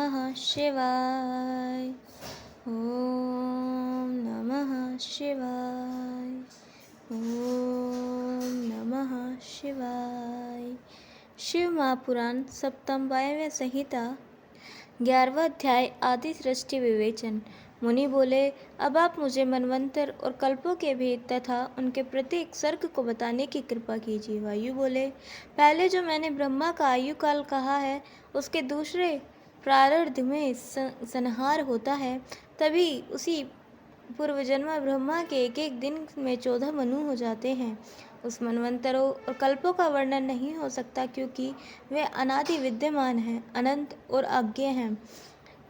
नमः शिवाय। ओम नमः शिवाय। ओम नमः शिवाय। शिव महापुराण सप्तम वायव्य संहिता 11वां अध्याय आदि सृष्टि विवेचन। मुनि बोले, अब आप मुझे मनवंतर और कल्पों के भेद तथा उनके प्रत्येक सर्ग को बताने की कृपा कीजिए। वायु बोले, पहले जो मैंने ब्रह्मा का आयु काल कहा है, उसके दूसरे प्रारब्ध में संहार होता है। तभी उसी पूर्वजन्म ब्रह्मा के एक एक दिन में 14 मनु हो जाते हैं। उस मनवंतरों और कल्पों का वर्णन नहीं हो सकता, क्योंकि वे अनादि विद्यमान हैं, अनंत और अज्ञेय हैं।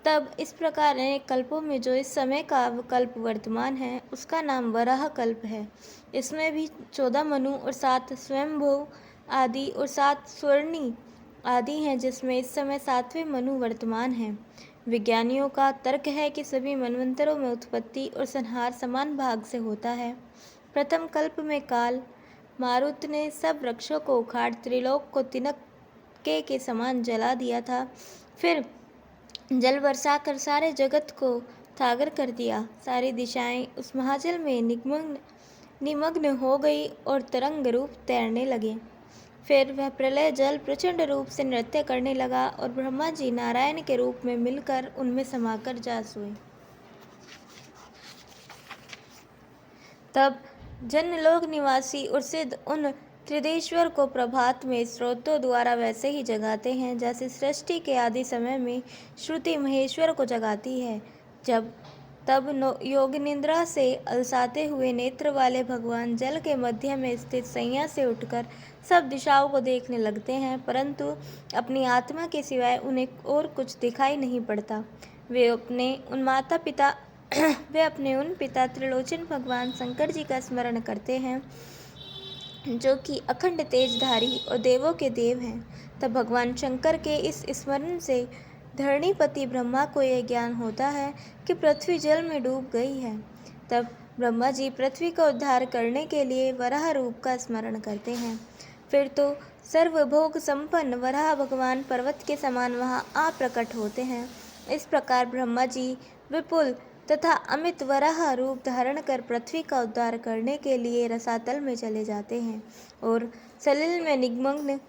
तब इस प्रकार अनेक कल्पों में जो इस समय का कल्प वर्तमान है, उसका नाम वराह कल्प है। इसमें भी 14 मनु और 7 स्वयंभू आदि और 7 स्वर्णी आदि हैं, जिसमें इस समय 7वें मनु वर्तमान हैं। विज्ञानियों का तर्क है कि सभी मनवंतरों में उत्पत्ति और संहार समान भाग से होता है। प्रथम कल्प में काल मारुत ने सब वृक्षों को उखाड़ त्रिलोक को तिनके के समान जला दिया था। फिर जल बरसा कर सारे जगत को सागर कर दिया। सारी दिशाएं उस महाजल में निमग्न हो गई और तरंग रूप तैरने लगे। फिर वह प्रलय जल प्रचंड रूप से नृत्य करने लगा और ब्रह्मा जी नारायण के रूप में मिलकर उनमें समाकर जा सोए। तब जन्नलोक निवासी और सिद्ध उन त्रिदेश्वर को प्रभात में स्रोतों द्वारा वैसे ही जगाते हैं, जैसे सृष्टि के आदि समय में श्रुति महेश्वर को जगाती है। तब योग निद्रा से अलसाते हुए नेत्र वाले भगवान जल के मध्य में स्थित सैया से उठकर सब दिशाओं को देखने लगते हैं, परंतु अपनी आत्मा के सिवाय उन्हें और कुछ दिखाई नहीं पड़ता। वे अपने उन पिता त्रिलोचन भगवान शंकर जी का स्मरण करते हैं, जो कि अखंड तेजधारी और देवों के देव हैं। तब भगवान शंकर के इस स्मरण से धरणीपति ब्रह्मा को यह ज्ञान होता है कि पृथ्वी जल में डूब गई है। तब ब्रह्मा जी पृथ्वी का उद्धार करने के लिए वराह रूप का स्मरण करते हैं। फिर तो सर्वभोग संपन्न वराह भगवान पर्वत के समान वहाँ आ प्रकट होते हैं। इस प्रकार ब्रह्मा जी विपुल तथा अमित वराह रूप धारण कर पृथ्वी का उद्धार करने के लिए रसातल में चले जाते हैं और सलिल में निमग्न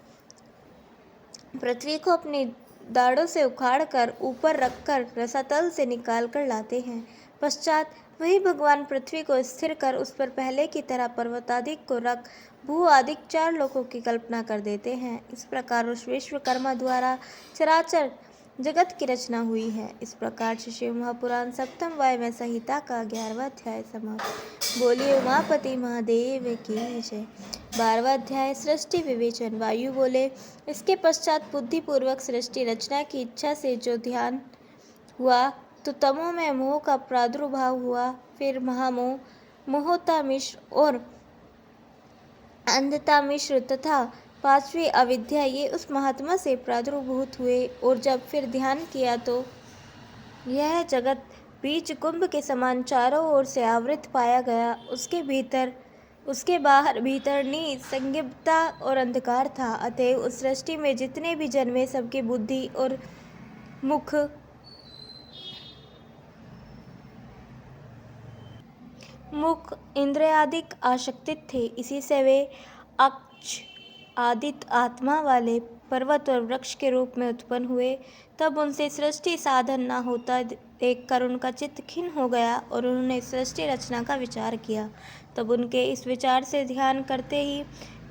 पृथ्वी को अपनी दाढ़ों से उखाड़कर ऊपर रखकर रसातल से निकाल कर लाते हैं। पश्चात वही भगवान पृथ्वी को स्थिर कर उस पर पहले की तरह पर्वतादिक को रख भू आदिक 4 लोकों की कल्पना कर देते हैं। इस प्रकार उस विश्वकर्मा द्वारा चराचर जगत की रचना हुई है। इस प्रकार से शिव महापुराण सप्तम वायव्य संहिता का 11वां अध्याय समाप्त। बोलिए उमापति महादेव की जय। 12वां अध्याय सृष्टि विवेचन। वायु बोले, इसके पश्चात बुद्धिपूर्वक सृष्टि रचना की इच्छा से जो ध्यान हुआ, तो तमो में मोह का प्रादुर्भाव हुआ। फिर महामोह, मोहता मिश्र और अंधता मिश्र तथा 5वीं अविद्या, ये उस महात्मा से प्रादुर्भूत हुए। और जब फिर ध्यान किया तो यह जगत बीज कुंभ के समान चारों ओर से आवृत पाया गया। उसके बाहर भीतर निसंज्ञता और अंधकार था। अतएव उस सृष्टि में जितने भी जन्मे, सबकी बुद्धि और मुख इंद्रियादिक आशक्तित थे। इसी से वे अक्ष आदित आत्मा वाले पर्वत और वृक्ष के रूप में उत्पन्न हुए। तब उनसे सृष्टि साधन न होता देखकर उनका चित्त खिन्न हो गया और उन्होंने सृष्टि रचना का विचार किया। तब उनके इस विचार से ध्यान करते ही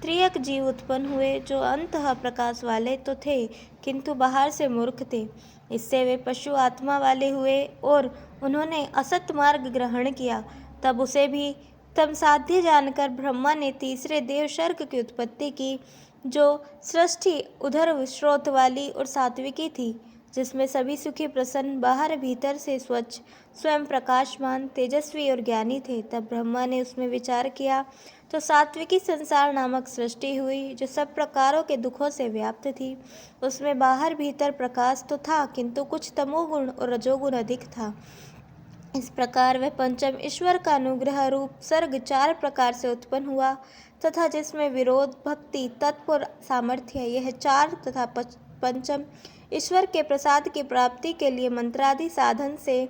त्रियक जीव उत्पन्न हुए, जो अंतः प्रकाश वाले तो थे, किंतु बाहर से मूर्ख थे। इससे वे पशु आत्मा वाले हुए और उन्होंने असत मार्ग ग्रहण किया। तब उसे भी तम साध्य जानकर ब्रह्मा ने तीसरे देव शर्क की उत्पत्ति की, जो सृष्टि उधर स्रोत वाली और सात्विकी थी, जिसमें सभी सुखी प्रसन्न, बाहर भीतर से स्वच्छ, स्वयं प्रकाशमान, तेजस्वी और ज्ञानी थे। तब ब्रह्मा ने उसमें विचार किया तो सात्विकी संसार नामक सृष्टि हुई, जो सब प्रकारों के दुखों से व्याप्त थी। उसमें बाहर भीतर प्रकाश तो था, किंतु कुछ तमोगुण और रजोगुण अधिक था। इस प्रकार वह पंचम ईश्वर का अनुग्रह रूप सर्ग 4 प्रकार से उत्पन्न हुआ, तथा जिसमें विरोध, भक्ति, तत्व और सामर्थ्य, यह 4 तथा पंचम ईश्वर के प्रसाद की प्राप्ति के लिए मंत्रादि साधन से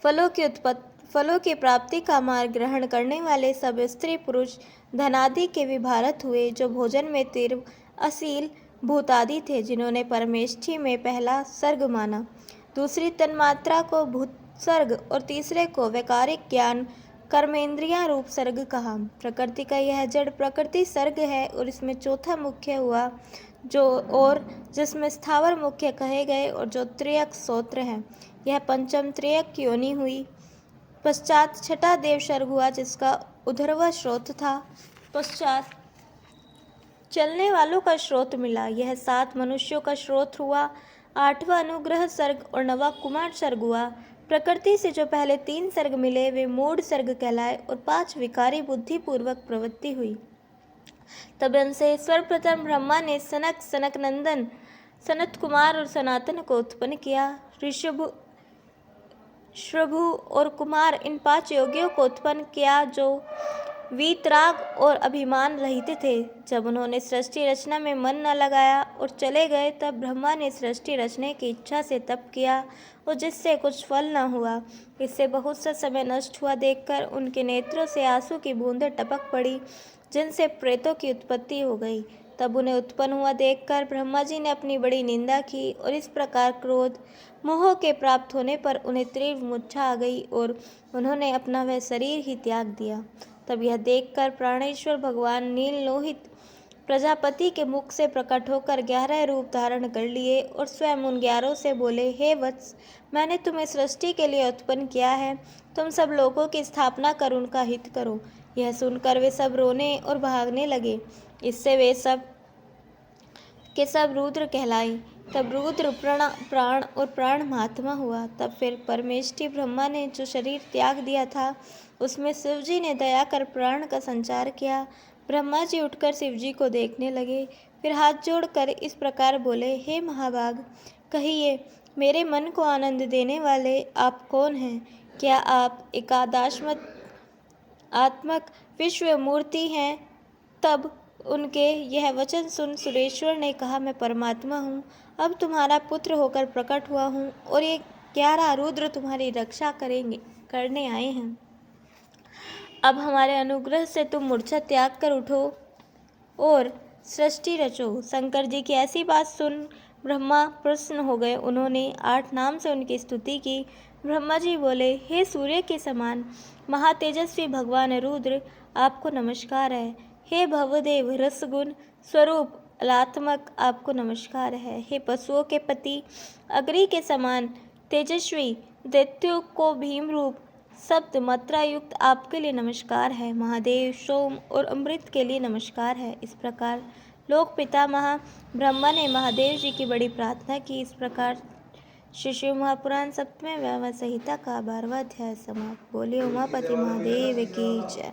फलों की प्राप्ति का मार्ग ग्रहण करने वाले सब स्त्री पुरुष धनादि के विभारत हुए, जो भोजन में तीव्र असील भूतादि थे, जिन्होंने परमेष्ठी में पहला सर्ग माना, दूसरी तन्मात्रा को भूत सर्ग और तीसरे को वैकारिक ज्ञान कर्मेंद्रियां रूप सर्ग कहा। प्रकृति का यह जड़ प्रकृति सर्ग है और इसमें चौथा मुख्य हुआ जिसमें स्थावर मुख्य कहे गए और जो त्रियक सोत्र है, यह पंचम त्रियक योनि हुई। पश्चात छठा देव सर्ग हुआ, जिसका उधर्व स्रोत था। पश्चात चलने वालों का स्रोत मिला, यह 7 मनुष्यों का स्रोत हुआ। 8वां अनुग्रह सर्ग और 9वां कुमार सर्ग हुआ। प्रकृति से जो पहले 3 सर्ग मिले वे मूढ़ सर्ग कहलाए और 5 विकारी बुद्धिपूर्वक प्रवृत्ति हुई। तब उनसे सर्वप्रथम ब्रह्मा ने सनक नंदन सनत कुमार और सनातन को उत्पन्न किया। ऋषभ श्रभु और कुमार इन 5 योगियों को उत्पन्न किया, जो वीतराग और अभिमान रहित थे। जब उन्होंने सृष्टि रचना में मन न लगाया और चले गए, तब ब्रह्मा ने सृष्टि रचने की इच्छा से तप किया और जिससे कुछ फल न हुआ। इससे बहुत सा समय नष्ट हुआ देखकर उनके नेत्रों से आंसू की बूंदें टपक पड़ी, जिनसे प्रेतों की उत्पत्ति हो गई। तब उन्हें उत्पन्न हुआ देखकर ब्रह्मा जी ने अपनी बड़ी निंदा की और इस प्रकार क्रोध मोह के प्राप्त होने पर उन्हें तीव्र मूर्छा आ गई और उन्होंने अपना वह शरीर ही त्याग दिया। तब यह देखकर प्राणेश्वर भगवान नील लोहित प्रजापति के मुख से प्रकट होकर 11 रूप धारण कर लिए और स्वयं उन 11 से बोले, हे वत्स, मैंने तुम्हें सृष्टि के लिए उत्पन्न किया है, तुम सब लोगों की स्थापना कर उनका हित करो। यह सुनकर वे सब रोने और भागने लगे। इससे वे सब के सब रुद्र कहलाई। तब रुद्र प्राण और प्राण महात्मा हुआ। तब फिर परमेष्ठी ब्रह्मा ने जो शरीर त्याग दिया था, उसमें शिवजी ने दया कर प्राण का संचार किया। ब्रह्मा जी उठकर शिवजी को देखने लगे, फिर हाथ जोड़कर इस प्रकार बोले, हे महाभाग, कहिए मेरे मन को आनंद देने वाले आप कौन हैं? क्या आप एकादाश्मत आत्मक विश्व मूर्ति हैं? तब उनके यह वचन सुन सुरेश्वर ने कहा, मैं परमात्मा हूँ, अब तुम्हारा पुत्र होकर प्रकट हुआ हूँ और ये 11 रुद्र तुम्हारी रक्षा करने आए हैं। अब हमारे अनुग्रह से तुम मूर्छा त्याग कर उठो और सृष्टि रचो। शंकर जी की ऐसी बात सुन ब्रह्मा प्रसन्न हो गए। उन्होंने 8 नाम से उनकी स्तुति की। ब्रह्मा जी बोले, हे सूर्य के समान महातेजस्वी भगवान रुद्र, आपको नमस्कार है। हे भवदेव रसगुण स्वरूप अलात्मक, आपको नमस्कार है। हे पशुओं के पति अग्नि के समान तेजस्वी दैत्यों को भीम रूप सप्त मात्रा युक्त आपके लिए नमस्कार है। महादेव सोम और अमृत के लिए नमस्कार है। इस प्रकार लोक पितामह ब्रह्मा ने महादेव जी की बड़ी प्रार्थना की। इस प्रकार श्री शिव महापुराण 7वें वैवाहिक संहिता का 12वां अध्याय समाप्त। बोलिए उमापति महादेव की जय।